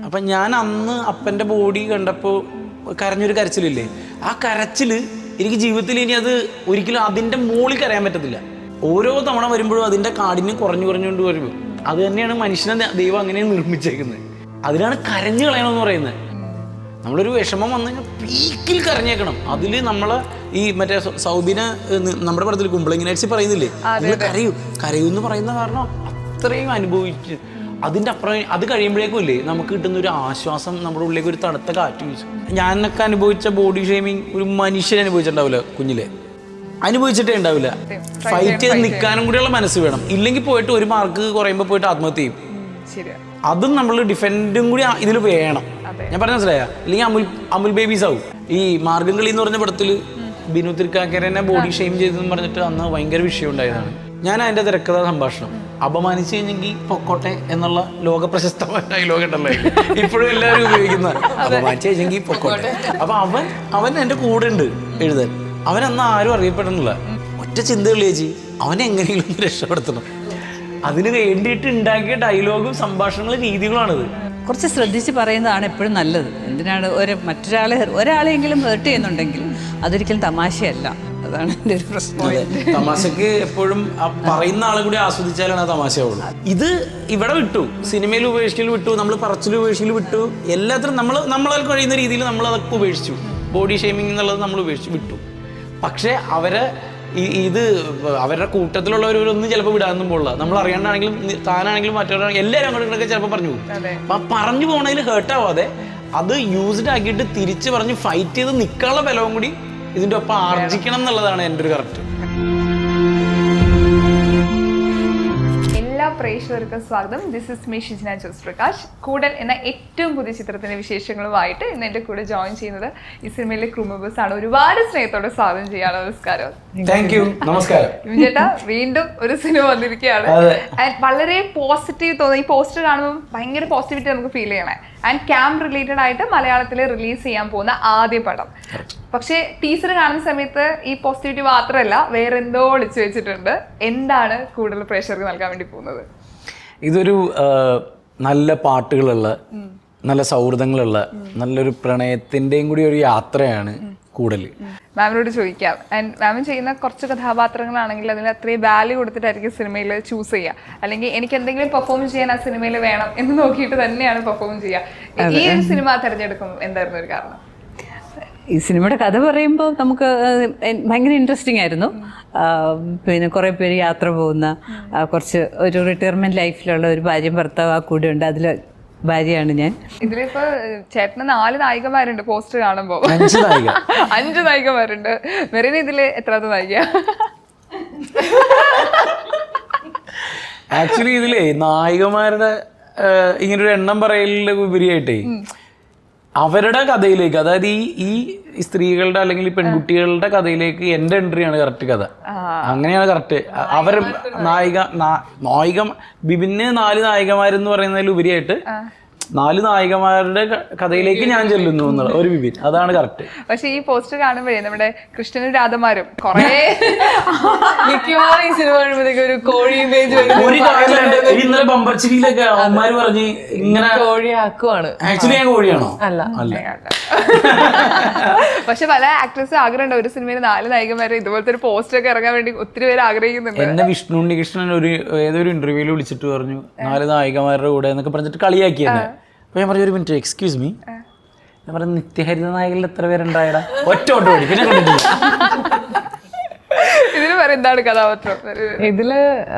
അപ്പം ഞാൻ അന്ന് അപ്പൻ്റെ ബോഡി കണ്ടപ്പോൾ കരഞ്ഞൊരു കരച്ചിലില്ലേ, ആ കരച്ചിൽ എനിക്ക് ജീവിതത്തിൽ ഇനി അത് ഒരിക്കലും അതിൻ്റെ മുകളിൽ കരയാൻ പറ്റത്തില്ല. ഓരോ തവണ വരുമ്പോഴും അതിൻ്റെ കാഠിന്യം കുറഞ്ഞുകൊണ്ട് വരുമ്പോൾ അത് തന്നെയാണ് മനുഷ്യനെ ദൈവം അങ്ങനെയാണ് നിർമ്മിച്ചേക്കുന്നത്. അതിനാണ് കരഞ്ഞു കളയണമെന്ന് പറയുന്നത്. നമ്മളൊരു വിഷമം വന്നു കഴിഞ്ഞാൽ പീക്കിൽ കരഞ്ഞേക്കണം. അതിൽ നമ്മൾ ഈ മറ്റേ സൗബിനെ നമ്മുടെ പടത്തിൽ കുമ്പളങ്ങി നൈറ്റ്സ് പറയുന്നില്ലേ, നിങ്ങൾ കരയൂ എന്ന് പറയുന്ന കാരണം അത്രയും അനുഭവിച്ച് അതിൻ്റെ അപ്പുറം അത് കഴിയുമ്പോഴേക്കും ഇല്ലേ നമുക്ക് കിട്ടുന്ന ഒരു ആശ്വാസം, നമ്മുടെ ഉള്ളിലേക്ക് ഒരു തണുത്ത കാറ്റ് വീശു. ഞാനൊക്കെ അനുഭവിച്ച ബോഡി ഷേമിങ് ഒരു മനുഷ്യൻ അനുഭവിച്ചിട്ടുണ്ടാവില്ല, കുഞ്ഞിലെ അനുഭവിച്ചിട്ടേ ഉണ്ടാവില്ല. ഫൈറ്റ് ചെയ്ത് നിൽക്കാനും കൂടിയുള്ള മനസ്സ് വേണം. ഇല്ലെങ്കിൽ പോയിട്ട് ഒരു മാർക്ക് കുറയുമ്പോൾ പോയിട്ട് ആത്മഹത്യ ചെയ്യും. അതും നമ്മൾ ഡിഫെൻഡും കൂടി ഇതിൽ വേണം. ഞാൻ പറഞ്ഞ മനസ്സിലായ, ഇല്ലെങ്കിൽ അമുൽ ബേബീസ് ആവും. ഈ മാർഗം കളി എന്ന് പറഞ്ഞ പടത്തിൽ ബിനു തിരുക്കാക്കരനെ ബോഡി ഷെയിം ചെയ്തെന്ന് പറഞ്ഞിട്ട് അന്ന് ഭയങ്കര വിഷയം ഉണ്ടായതാണ്. ഞാൻ അതിൻ്റെ തിരക്കഥാ സംഭാഷണം അപമാനിച്ചു കഴിഞ്ഞെങ്കിൽ പൊക്കോട്ടെ എന്നുള്ള ലോക പ്രശസ്തമായ ഡയലോഗ് ഉണ്ടല്ലോ, ഇപ്പോഴും എല്ലാവരും ഉപയോഗിക്കുന്ന അപമാനിച്ചു കഴിഞ്ഞെങ്കിൽ പൊക്കോട്ടെ. അപ്പൊ അവൻ എൻ്റെ കൂടെ ഉണ്ട് എഴുതാൻ. അവനന്ന് ആരും അറിയപ്പെടുന്നില്ല. ഒറ്റ ചിന്തകൾ ചേച്ചി, അവനെ എങ്ങനെയെങ്കിലും ഒന്ന് രക്ഷപ്പെടുത്തണം. അതിന് വേണ്ടിയിട്ട് ഉണ്ടാക്കിയ ഡയലോഗും സംഭാഷണങ്ങളും രീതികളാണിത്. കുറച്ച് ശ്രദ്ധിച്ച് പറയുന്നതാണ് എപ്പോഴും നല്ലത്. എന്തിനാണ് ഒരാളെങ്കിലും ഹേർട്ട് ചെയ്യുന്നുണ്ടെങ്കിൽ അതൊരിക്കലും തമാശയല്ല. അതാണ് എൻ്റെ ഒരു പ്രശ്നം. തമാശക്ക് എപ്പോഴും പറയുന്ന ആളും കൂടി ആസ്വദിച്ചാലാണ് ആ തമാശയുള്ളൂ. ഇത് ഇവിടെ വിട്ടു, സിനിമയിൽ ഉപേക്ഷിക്കൽ വിട്ടു, നമ്മൾ പറച്ചിൽ ഉപേക്ഷിക്കൽ വിട്ടു, എല്ലാത്തിനും നമ്മളാൽ കഴിയുന്ന രീതിയിൽ നമ്മൾ അതൊക്കെ ഉപേക്ഷിച്ചു. ബോഡി ഷെയ്മിങ് എന്നുള്ളത് നമ്മൾ ഉപേക്ഷിച്ചു വിട്ടു. പക്ഷേ ഇത് അവരുടെ കൂട്ടത്തിലുള്ളവരൊന്നും ചിലപ്പോൾ വിടാനൊന്നും പോകില്ല. നമ്മൾ അറിയാണ്ടാണെങ്കിലും താനാണെങ്കിലും മറ്റവരാണെങ്കിലും എല്ലാവരും അങ്ങോട്ടൊക്കെ ചിലപ്പോൾ പറഞ്ഞു പോകും. അപ്പം പറഞ്ഞു പോകണതിൽ ഹേർട്ടാവാതെ അത് യൂസ്ഡ് ആക്കിയിട്ട് തിരിച്ച് പറഞ്ഞ് ഫൈറ്റ് ചെയ്ത് നിൽക്കാനുള്ള ബലവും കൂടി ഇതിൻ്റെ ഒപ്പം ആർജിക്കണം എന്നുള്ളതാണ് എൻ്റെ ഒരു കറക്റ്റ്. പ്രേക്ഷകർക്ക് സ്വാഗതം. This is me Shijna Jose Prakash. Koodal എന്ന ഏറ്റവും പുതിയ ചിത്രത്തിന്റെ വിശേഷങ്ങളുമായിട്ട് ഇന്ന് എൻ്റെ കൂടെ ജോയിൻ ചെയ്യുന്നത് ഈ സിനിമയിലെ ക്രൂ മെമ്പേഴ്സ് ആണ്. ഒരുപാട് സ്നേഹത്തോടെ സ്വാഗതം ചെയ്യാണ്. നമസ്കാരം. നമസ്കാരം ചേട്ടാ, വീണ്ടും ഒരു സിനിമ വന്നിരിക്കുകയാണ്. വളരെ പോസിറ്റീവ് തോന്നുന്നു. ഈ പോസ്റ്റർ കാണുമ്പോൾ ഭയങ്കര പോസിറ്റിവിറ്റി നമുക്ക് ഫീൽ ചെയ്യണേ. ആൻഡ് ക്യാമ്പ് റിലേറ്റഡ് ആയിട്ട് മലയാളത്തിൽ റിലീസ് ചെയ്യാൻ പോകുന്ന ആദ്യ പടം. പക്ഷേ ടീസർ കാണുന്ന സമയത്ത് ഈ പോസിറ്റിവിറ്റി മാത്രമല്ല വേറെ എന്തോ ഒളിച്ചു വെച്ചിട്ടുണ്ട്. എന്താണ് കൂടുതൽ പ്രേക്ഷകർക്ക് നൽകാൻ വേണ്ടി പോകുന്നത്? ഇതൊരു നല്ല പാട്ടുകളുള്ള, നല്ല സൗഹൃദങ്ങളുള്ള, നല്ലൊരു പ്രണയത്തിൻ്റെയും കൂടി ഒരു യാത്രയാണ് കൂടൽ. മാമിനോട് ചോദിക്കാം. ആൻഡ് മാമിൻ ചെയ്യുന്ന കുറച്ച് കഥാപാത്രങ്ങളാണെങ്കിൽ അതിന് അത്രയും വാല്യൂ കൊടുത്തിട്ടായിരിക്കും സിനിമയിൽ ചൂസ് ചെയ്യുക. അല്ലെങ്കിൽ എനിക്ക് എന്തെങ്കിലും പെർഫോം ചെയ്യാൻ ആ സിനിമയിൽ വേണം എന്ന് നോക്കിയിട്ട് തന്നെയാണ് പെർഫോം ചെയ്യുക. ഈ ഒരു സിനിമ തിരഞ്ഞെടുക്കും എന്തായിരുന്നു ഒരു കാരണം? ഈ സിനിമയുടെ കഥ പറയുമ്പോൾ നമുക്ക് ഭയങ്കര ഇൻട്രസ്റ്റിംഗ് ആയിരുന്നു. പിന്നെ കുറേ പേര് യാത്ര പോകുന്ന, കുറച്ച് ഒരു റിട്ടയർമെൻറ്റ് ലൈഫിലുള്ള ഒരു ഭാര്യയും ഭർത്താവ് ആ കൂടെ ഉണ്ട്. അതിൽ ഭാര്യയാണ് ഞാൻ. ഇതിലിപ്പോ ചേട്ടന് 4 നായികമാരുണ്ട് പോസ്റ്റർ കാണുമ്പോ. 5 നായികമാരുണ്ട്. മെറീന ഇതില് എത്രാമത്തെ നായിക? ആക്ച്വലി ഇതിലേ നായികമാരുടെ ഇങ്ങനൊരു എണ്ണം പറയലിന്റെ ഉപരിയായിട്ടേ അവരുടെ കഥയിലേക്ക്, അതായത് ഈ സ്ത്രീകളുടെ അല്ലെങ്കിൽ പെൺകുട്ടികളുടെ കഥയിലേക്ക് എൻ്റെ എൻട്രിയാണ് കറക്റ്റ് കഥ. അങ്ങനെയാണ് കറക്റ്റ്. അവർ നായിക ബിബിന് 4 നായികമാരെന്ന് പറയുന്നതിൽ ഉപരിയായിട്ട് 4 നായികമാരുടെ കഥയിലേക്ക് ഞാൻ ചെല്ലുന്നു എന്നുള്ള ഒരു ബിബിൻ. അതാണ് കറക്റ്റ്. പക്ഷെ ഈ പോസ്റ്റർ കാണുമ്പോഴേ നമ്മുടെ കൃഷ്ണനും രാധമാരും കുറേ മിക്കവാറും ഈ സിനിമ കഴിയുമ്പോഴത്തേക്ക് ഒരു കോഴി ഇമേജ് ഇന്നലെ ബമ്പർച്ചിരിയിലൊക്കെ അമ്മമാര് പറഞ്ഞ് ഇങ്ങനെ കോഴിയാക്കുവാണ്. ആക്ച്വലി ഞാൻ കോഴിയാണോ? അല്ല. പക്ഷെ പല ആക്ടേഴ്സ് ആഗ്രഹമുണ്ട് ഒരു സിനിമയിൽ 4 നായികമാരെ ഇതുപോലത്തെ ഒരു പോസ്റ്റർ ഒക്കെ ഇറങ്ങാൻ വേണ്ടി ഒത്തിരി പേര് ആഗ്രഹിക്കുന്നുണ്ട്. എന്നെ ഉണ്ണികൃഷ്ണൻ ഏതൊരു ഇന്റർവ്യൂവിൽ വിളിച്ചിട്ട് പറഞ്ഞു 4 നായികമാരുടെ കൂടെ എന്നൊക്കെ പറഞ്ഞിട്ട് കളിയാക്കിയെന്നെ. അപ്പൊ ഞാൻ പറഞ്ഞു ഒരു മിനിറ്റ്, എക്സ്ക്യൂസ് മീ, ഞാൻ പറഞ്ഞു നിത്യഹരിത നായകരിൽ എത്ര പേരുണ്ടായടാ? ഒറ്റ ഓട്ടോ ഓടി പിന്നെ കണ്ടിട്ടില്ല. ഇതിന് വേറെ എന്താണ് കഥാപാത്രം? ഇതില്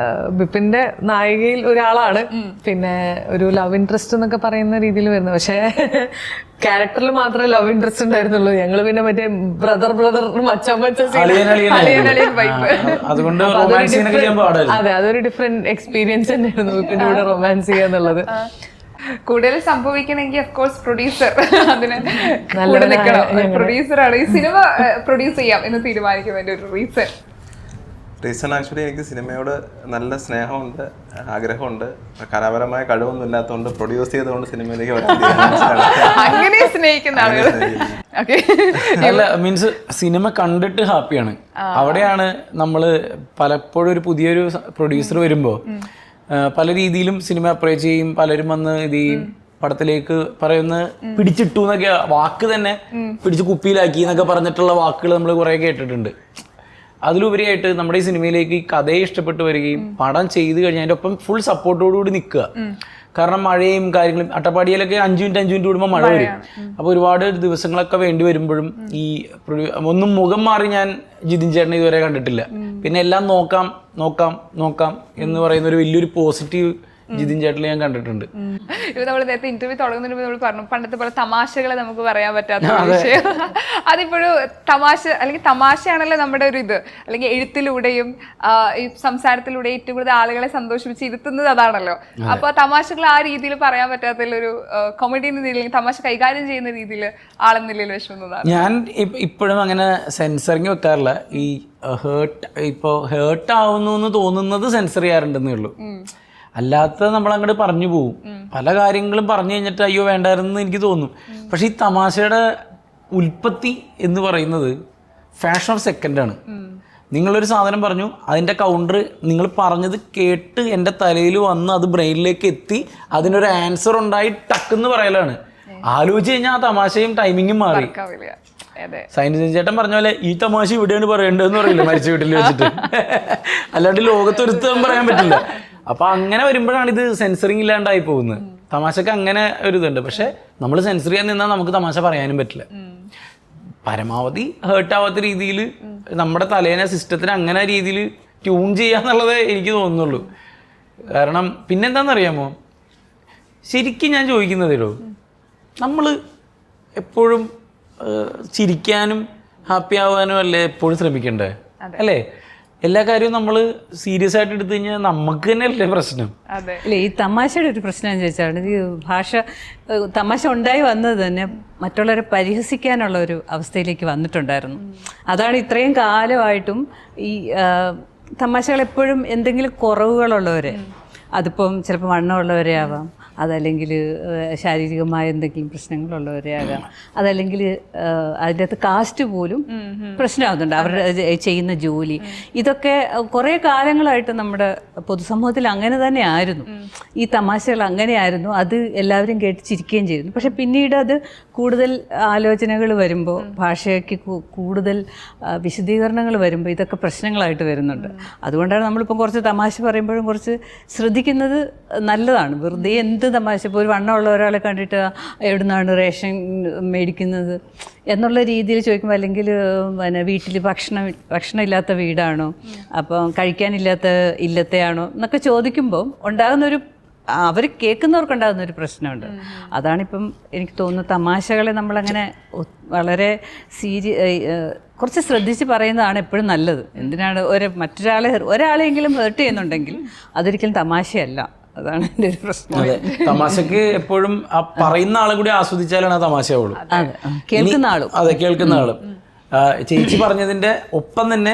ബിപിന്റെ നായികയിൽ ഒരാളാണ്. പിന്നെ ഒരു ലവ് ഇൻട്രസ്റ്റ് എന്നൊക്കെ പറയുന്ന രീതിയിൽ വരുന്നത്. പക്ഷെ ക്യാരക്ടറിൽ മാത്രമേ ലവ് ഇൻട്രസ്റ്റ് ഉണ്ടായിരുന്നുള്ളൂ. ഞങ്ങള് പിന്നെ മറ്റേ ബ്രദർ അതുകൊണ്ട് അതെ, അതൊരു ഡിഫറെന്റ് എക്സ്പീരിയൻസ് തന്നെയായിരുന്നു ബിപിന്റെ കൂടെ റൊമാൻസ് ചെയ്യാന്നുള്ളത്. കൂടുതൽ സംഭവിക്കണമെങ്കിൽ ഓഫ്കോഴ്സ് പ്രൊഡ്യൂസർ അതിന് കൂടെ നിൽക്കണം. പ്രൊഡ്യൂസറാണ് ഈ സിനിമ പ്രൊഡ്യൂസ് ചെയ്യാം എന്ന് തീരുമാനിക്കുന്നതിന്റെ ഒരു റീസൺ ആക്ച്വലി എനിക്ക് സിനിമയോട് നല്ല സ്നേഹമുണ്ട്, ആഗ്രഹമുണ്ട്. കലാപരമായ കഴിവൊന്നും ഇല്ലാത്തതുകൊണ്ട് പ്രൊഡ്യൂസ് ചെയ്തുകൊണ്ട് സിനിമയിലേക്ക് അങ്ങനെ സ്നേഹിക്കുന്ന ആളുകൾ. അല്ല, മീൻസ് സിനിമ കണ്ടിട്ട് ഹാപ്പിയാണ്. അവിടെയാണ് നമ്മൾ പലപ്പോഴും ഒരു പുതിയൊരു പ്രൊഡ്യൂസർ വരുമ്പോൾ പല രീതിയിലും സിനിമ അപ്രോച്ച് ചെയ്യും, പലരും വന്ന് ഇത് ചെയ്യും. പടത്തിലേക്ക് പറയുന്ന പിടിച്ചിട്ടു എന്നൊക്കെ വാക്ക് തന്നെ പിടിച്ച് കുപ്പിയിലാക്കി എന്നൊക്കെ പറഞ്ഞിട്ടുള്ള വാക്കുകൾ നമ്മൾ കുറേ കേട്ടിട്ടുണ്ട്. അതിലുപരിയായിട്ട് നമ്മുടെ ഈ സിനിമയിലേക്ക് ഈ കഥയെ ഇഷ്ടപ്പെട്ട് വരികയും പടം ചെയ്ത് കഴിഞ്ഞാൽ അതിൻ്റെ ഒപ്പം ഫുൾ സപ്പോർട്ടോടുകൂടി നിൽക്കുക. കാരണം മഴയും കാര്യങ്ങളും അട്ടപ്പാടിയിലൊക്കെ 5 മിനിറ്റ് കൂടുമ്പോൾ മഴ വരും. അപ്പോൾ ഒരുപാട് ദിവസങ്ങളൊക്കെ വേണ്ടി വരുമ്പോഴും ഈ ഒന്നും മുഖം മാറി ഞാൻ ജിതിൻ ചേട്ടനെ ഇതുവരെ കണ്ടിട്ടില്ല. പിന്നെ എല്ലാം നോക്കാം നോക്കാം നോക്കാം എന്ന് പറയുന്ന ഒരു വലിയൊരു പോസിറ്റീവ് ജിതിൻ ചേട്ടനെ ഞാൻ കണ്ടിട്ടുണ്ട്. ഇപ്പൊ നമ്മൾ നേരത്തെ ഇന്റർവ്യൂ തുടങ്ങുന്നതിന് മുമ്പ് നമ്മൾ പറഞ്ഞു പണ്ടത്തെ പോലെ തമാശകളെ നമുക്ക് പറയാൻ പറ്റാത്ത വിഷയം. അതിപ്പോഴും തമാശ അല്ലെങ്കിൽ തമാശയാണല്ലോ നമ്മുടെ ഒരു ഇത്, അല്ലെങ്കിൽ എഴുത്തിലൂടെയും ഈ സംസാരത്തിലൂടെ ഏറ്റവും കൂടുതൽ ആളുകളെ സന്തോഷിപ്പിച്ച് ഇരുത്തുന്നത് അതാണല്ലോ. അപ്പൊ തമാശകൾ ആ രീതിയിൽ പറയാൻ പറ്റാത്തതിലൊരു കോമഡി എന്ന രീതിയിൽ തമാശ കൈകാര്യം ചെയ്യുന്ന രീതിയിൽ ആളെന്ന നിലയിൽ വിഷമിക്കുന്നതാണ്. ഞാൻ ഇപ്പോഴും അങ്ങനെ സെൻസറിങ് വെക്കാറില്ല. ഈ ഹേർട്ട് ആവുന്നു എന്ന് തോന്നുന്നത് സെൻസർ ചെയ്യാറുണ്ടെന്നേ ഉള്ളൂ. അല്ലാത്ത നമ്മൾ അങ്ങോട്ട് പറഞ്ഞു പോവും. പല കാര്യങ്ങളും പറഞ്ഞു കഴിഞ്ഞിട്ട് അയ്യോ വേണ്ടായിരുന്നു എനിക്ക് തോന്നും. പക്ഷെ ഈ തമാശയുടെ ഉൽപ്പത്തി എന്ന് പറയുന്നത് ഫാഷൻ ഓഫ് സെക്കൻഡാണ്. നിങ്ങളൊരു സാധനം പറഞ്ഞു, അതിൻ്റെ കൗണ്ടർ നിങ്ങൾ പറഞ്ഞത് കേട്ട് എൻ്റെ തലയിൽ വന്ന് അത് ബ്രെയിനിലേക്ക് എത്തി അതിനൊരു ആൻസർ ഉണ്ടായി ടക്കെന്ന് പറയലാണ്. ആലോചിച്ച് കഴിഞ്ഞാൽ ആ തമാശയും ടൈമിങ്ങും മാറി. സൈനിക ചേട്ടൻ പറഞ്ഞ പോലെ ഈ തമാശ ഇവിടെയാണ് പറയേണ്ടതെന്ന് പറയില്ല മരിച്ച വീട്ടിൽ വെച്ചിട്ട്. അല്ലാണ്ട് ലോകത്തൊരുത്തം പറയാൻ പറ്റില്ല. അപ്പൊ അങ്ങനെ വരുമ്പോഴാണ് ഇത് സെൻസറിങ് ഇല്ലാണ്ടായി പോകുന്നത്. തമാശക്ക് അങ്ങനെ ഒരു ഇതുണ്ട്. പക്ഷെ നമ്മൾ സെൻസർ ചെയ്യാൻ നിന്നാൽ നമുക്ക് തമാശ പറയാനും പറ്റില്ല. പരമാവധി ഹേർട്ടാവാത്ത രീതിയിൽ നമ്മുടെ തലേനെ സിസ്റ്റത്തിന് അങ്ങനെ രീതിയിൽ ട്യൂൺ ചെയ്യാന്നുള്ളതേ എനിക്ക് തോന്നുന്നുള്ളൂ. കാരണം പിന്നെന്താണെന്നറിയാമോ, ശരിക്കും ഞാൻ ചോദിക്കുന്നതേടോ, നമ്മൾ എപ്പോഴും ചിരിക്കാനും ഹാപ്പി ആവാനും അല്ലേ എപ്പോഴും ശ്രമിക്കണ്ടേ? അല്ലേ? എല്ലാ കാര്യവും നമ്മൾ സീരിയസ് ആയിട്ട് എടുത്തു കഴിഞ്ഞാൽ നമുക്ക് തന്നെ അല്ലേ പ്രശ്നം? ഇല്ല, ഈ തമാശയുടെ ഒരു പ്രശ്നം ചോദിച്ചാണ് ഈ ഭാഷ തമാശ ഉണ്ടായി വന്നത് തന്നെ മറ്റുള്ളവരെ പരിഹസിക്കാനുള്ള ഒരു അവസ്ഥയിലേക്ക് വന്നിട്ടുണ്ടായിരുന്നു. അതാണ് ഇത്രയും കാലമായിട്ടും ഈ തമാശകൾ എപ്പോഴും എന്തെങ്കിലും കുറവുകളുള്ളവരെ, അതിപ്പം ചിലപ്പോൾ വണ്ണമുള്ളവരെ ആവാം, അതല്ലെങ്കിൽ ശാരീരികമായ എന്തെങ്കിലും പ്രശ്നങ്ങളുള്ളവരെ ആകാം, അതല്ലെങ്കിൽ അതിൻ്റെ അകത്ത് കാസ്റ്റ് പോലും പ്രശ്നമാകുന്നുണ്ട്, അവരുടെ ചെയ്യുന്ന ജോലി. ഇതൊക്കെ കുറേ കാലങ്ങളായിട്ട് നമ്മുടെ പൊതുസമൂഹത്തിൽ അങ്ങനെ തന്നെ ആയിരുന്നു. ഈ തമാശകൾ അങ്ങനെയായിരുന്നു. അത് എല്ലാവരും കേട്ട് ചിരിക്കുകയും ചെയ്തിരുന്നു. പക്ഷെ പിന്നീട് അത് കൂടുതൽ ആലോചനകൾ വരുമ്പോൾ, ഭാഷയ്ക്ക് കൂടുതൽ വിശദീകരണങ്ങൾ വരുമ്പോൾ ഇതൊക്കെ പ്രശ്നങ്ങളായിട്ട് വരുന്നുണ്ട്. അതുകൊണ്ടാണ് നമ്മളിപ്പം കുറച്ച് തമാശ പറയുമ്പോഴും കുറച്ച് ശ്രദ്ധിക്കുന്നത് നല്ലതാണ്. വെറുതെ എന്ത് തമാശ, ഇപ്പോൾ ഒരു വണ്ണമുള്ള ഒരാളെ കണ്ടിട്ട് എവിടുന്നാണ് റേഷൻ മേടിക്കുന്നത് എന്നുള്ള രീതിയിൽ ചോദിക്കുമ്പോൾ, അല്ലെങ്കിൽ പിന്നെ വീട്ടിൽ ഭക്ഷണം ഇല്ലാത്ത വീടാണോ, അപ്പം കഴിക്കാനില്ലാത്ത ഇല്ലത്തെയാണോ എന്നൊക്കെ ചോദിക്കുമ്പോൾ ഉണ്ടാകുന്നൊരു, അവർ കേൾക്കുന്നവർക്കുണ്ടാകുന്ന ഒരു പ്രശ്നമുണ്ട്. അതാണിപ്പം എനിക്ക് തോന്നുന്നു തമാശകളെ നമ്മളങ്ങനെ വളരെ കുറച്ച് ശ്രദ്ധിച്ച് പറയുന്നതാണ് എപ്പോഴും നല്ലത്. എന്തിനാണ് ഒരാളെയെങ്കിലും ഹേർട്ട് ചെയ്യുന്നുണ്ടെങ്കിൽ അതൊരിക്കലും തമാശയല്ല. അതാണ് എൻ്റെ ഒരു പ്രശ്നം. അതെ, തമാശക്ക് എപ്പോഴും ആ പറയുന്ന ആളും കൂടി ആസ്വദിച്ചാലാണ് ആ തമാശയുള്ളൂ. കേൾക്കുന്ന ആളും. അതെ, കേൾക്കുന്ന ആളും. ചേച്ചി പറഞ്ഞതിന്റെ ഒപ്പം തന്നെ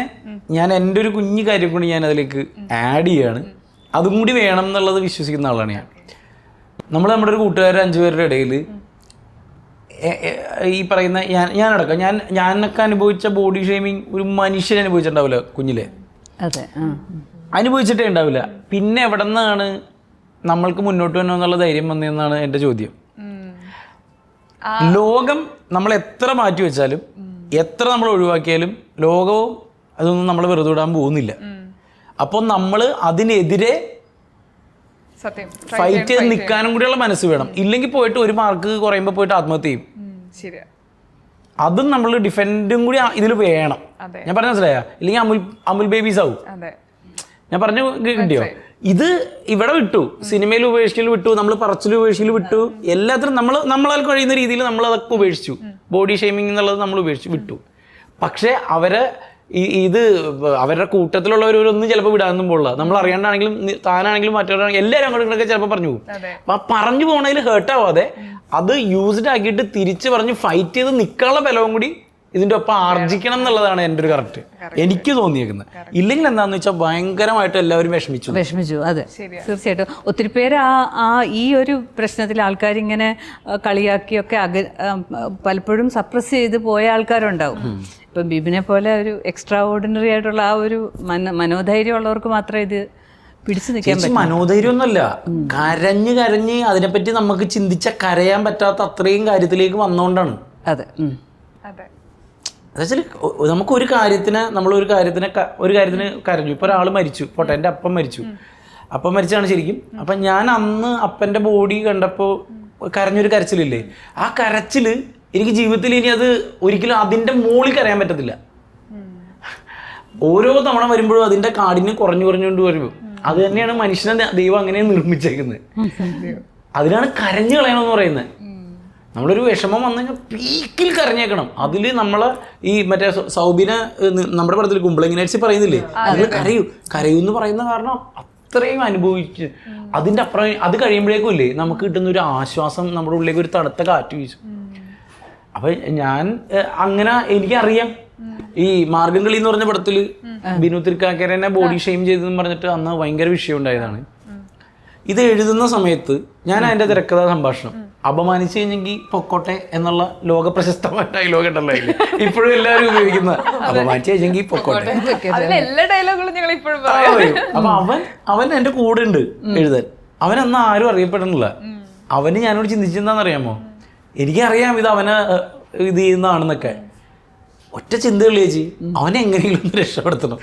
ഞാൻ എൻ്റെ ഒരു കുഞ്ഞു കാര്യം കൂടി ഞാൻ അതിലേക്ക് ആഡ് ചെയ്യാണ്. അതും കൂടി വേണം എന്നുള്ളത് വിശ്വസിക്കുന്ന ആളാണ് ഞാൻ. നമ്മുടെ ഒരു കൂട്ടുകാർ 5 പേരുടെ ഇടയിൽ ഈ പറയുന്ന ഞാനടക്കം ഞാനൊക്കെ അനുഭവിച്ച ബോഡി ഷേമിങ് ഒരു മനുഷ്യൻ അനുഭവിച്ചിട്ടുണ്ടാവില്ല കുഞ്ഞിലെ. അതെ, അനുഭവിച്ചിട്ടേ ഉണ്ടാവില്ല. പിന്നെ എവിടെ നിന്നാണ് നമ്മൾക്ക് മുന്നോട്ട് വരണം എന്നുള്ള ധൈര്യം വന്നതെന്നാണ് എൻ്റെ ചോദ്യം. ലോകം നമ്മൾ എത്ര മാറ്റി വെച്ചാലും എത്ര നമ്മൾ ഒഴിവാക്കിയാലും ലോകവും അതൊന്നും നമ്മൾ വെറുതെ വിടാൻ പോകുന്നില്ല. അപ്പോൾ നമ്മൾ അതിനെതിരെ ഫൈറ്റ് ചെയ്ത് നിൽക്കാനും കൂടിയുള്ള മനസ്സ് വേണം. ഇല്ലെങ്കിൽ പോയിട്ട് ഒരു മാർക്ക് കുറയുമ്പോൾ പോയിട്ട് ആത്മഹത്യ ചെയ്യും. അതും നമ്മൾ ഡിഫെൻഡും കൂടി ഇതിൽ വേണം. ഞാൻ പറഞ്ഞ മനസ്സിലായ? ഇല്ലെങ്കിൽ അമുൽ ബേബീസ് ആവും. ഞാൻ പറഞ്ഞു കിട്ടിയോ? ഇത് ഇവിടെ വിട്ടു, സിനിമയിൽ ഉപേക്ഷിക്കൽ വിട്ടു, നമ്മൾ പറച്ചിൽ ഉപേക്ഷിക്കൽ വിട്ടു, എല്ലാത്തിനും നമ്മളാൽ കഴിയുന്ന രീതിയിൽ നമ്മൾ അതൊക്കെ ഉപേക്ഷിച്ചു. ബോഡി ഷെയ്മിങ് എന്നുള്ളത് നമ്മൾ ഉപേക്ഷിച്ചു വിട്ടു. പക്ഷെ ഇത് അവരുടെ കൂട്ടത്തിലുള്ളവരൊന്നും ചിലപ്പോൾ വിടാനൊന്നും പോകില്ല. നമ്മൾ അറിയാണ്ടാണെങ്കിലും താനാണെങ്കിലും മറ്റവരാണെങ്കിലും എല്ലാവരും അങ്ങോട്ട് ഇങ്ങോട്ടൊക്കെ ചിലപ്പോൾ പറഞ്ഞു പോകും. അപ്പം ആ പറഞ്ഞു പോകണതിൽ ഹേർട്ടാവാതെ അത് യൂസ്ഡ് ആക്കിയിട്ട് തിരിച്ച് പറഞ്ഞ് ഫൈറ്റ് ചെയ്ത് നിൽക്കാനുള്ള ബലവും കൂടി ഇതിൻ്റെ ഒപ്പം ആർജിക്കണം എന്നുള്ളതാണ് എൻ്റെ ഒരു കറക്റ്റ് എനിക്ക് തോന്നിയേക്കുന്നത്. ഇല്ലെങ്കിൽ എന്താന്ന് വെച്ചാൽ ഭയങ്കരമായിട്ട് എല്ലാവരും വിഷമിച്ചു. അതെ, തീർച്ചയായിട്ടും. ഒത്തിരി പേര് ഈ ഒരു പ്രശ്നത്തിൽ ആൾക്കാരിങ്ങനെ കളിയാക്കിയൊക്കെ പലപ്പോഴും സപ്രസ് ചെയ്ത് പോയ ആൾക്കാരുണ്ടാവും. ഇപ്പം ബിബിനെ പോലെ ഒരു എക്സ്ട്രാ ഓർഡിനറി ആയിട്ടുള്ള ആ ഒരു മനോധൈര്യം ഉള്ളവർക്ക് മാത്രമേ ഇത് പിടിച്ചു നിൽക്കാൻ ചേച്ചി മനോധൈര്യം ഒന്നുമല്ല, കരഞ്ഞ് കരഞ്ഞ് അതിനെപ്പറ്റി നമുക്ക് ചിന്തിച്ച കരയാൻ പറ്റാത്ത അത്രയും കാര്യത്തിലേക്ക് വന്നുകൊണ്ടാണ്. അതെ അതെ. എന്നുവെച്ചാൽ നമുക്ക് ഒരു കാര്യത്തിന് കരഞ്ഞു. ഇപ്പോൾ ഒരാൾ മരിച്ചു, പോട്ടെ, എൻ്റെ അപ്പം മരിച്ചു, അപ്പം മരിച്ചാണ് ശരിക്കും. അപ്പം ഞാൻ അന്ന് അപ്പൻ്റെ ബോഡി കണ്ടപ്പോൾ കരഞ്ഞൊരു കരച്ചിലില്ലേ, ആ കരച്ചിൽ എനിക്ക് ജീവിതത്തിൽ ഇനി അത് ഒരിക്കലും അതിൻ്റെ മുകളിൽ കരയാൻ പറ്റത്തില്ല. ഓരോ തവണ വരുമ്പോഴും അതിൻ്റെ കാഠിന്യം കുറഞ്ഞുകൊണ്ട് വരും. അത് തന്നെയാണ് മനുഷ്യനെ ദൈവം അങ്ങനെ നിർമ്മിച്ചേക്കുന്നത്. അതിനാണ് കരഞ്ഞു കളയണമെന്ന് പറയുന്നത്. നമ്മളൊരു വിഷമം വന്നു കഴിഞ്ഞാൽ പീക്കിൽ കരഞ്ഞേക്കണം. അതിൽ നമ്മളെ ഈ മറ്റേ സൗബിനെ നമ്മുടെ പടത്തിൽ കുമ്പളങ്ങി നൈറ്റ്സ് പറയുന്നില്ലേ, നിങ്ങൾ കരയൂ എന്ന് പറയുന്ന കാരണം അത്രയും അനുഭവിച്ച് അതിൻ്റെ അപ്പുറം അത് കഴിയുമ്പോഴേക്കും ഇല്ലേ നമുക്ക് കിട്ടുന്ന ഒരു ആശ്വാസം, നമ്മുടെ ഉള്ളിലേക്ക് ഒരു തണുത്ത കാറ്റ് വീശും. അപ്പം ഞാൻ അങ്ങനെ എനിക്കറിയാം. ഈ മാർഗം കളി എന്ന് പറഞ്ഞ പടത്തിൽ ബിനു തിരുക്കാക്കരനെ ബോഡി ഷെയിം ചെയ്തെന്ന് പറഞ്ഞിട്ട് അന്ന് ഭയങ്കര വിഷയം ഉണ്ടായതാണ്. ഇത് എഴുതുന്ന സമയത്ത് ഞാൻ അതിൻ്റെ തിരക്കഥാ സംഭാഷണം അപമാനിച്ചു കഴിഞ്ഞെങ്കിൽ പൊക്കോട്ടെ എന്നുള്ള ലോക പ്രശസ്തമായ ഡയലോഗ് ഉണ്ടല്ലോ, ഇപ്പോഴും എല്ലാവരും ഉപയോഗിക്കുന്ന അപമാനിച്ചു കഴിഞ്ഞെങ്കിൽ പൊക്കോട്ടെ. എല്ലാ ഡയലോഗുകളും ഞങ്ങൾ ഇപ്പോഴും അപ്പൊ അവൻ എൻ്റെ കൂടെ ഉണ്ട് എഴുതാൻ. അവൻ അന്ന് ആരും അറിയപ്പെടുന്നില്ല. അവന് ഞാനോട് ചിന്തിച്ചെന്താണെന്നറിയാമോ, എനിക്കറിയാം ഇത് അവനെ ഇത് ചെയ്യുന്നതാണെന്നൊക്കെ. ഒറ്റ ചിന്തകളി ചേച്ചി, അവനെ എങ്ങനെയെങ്കിലും ഒന്ന് രക്ഷപ്പെടുത്തണം.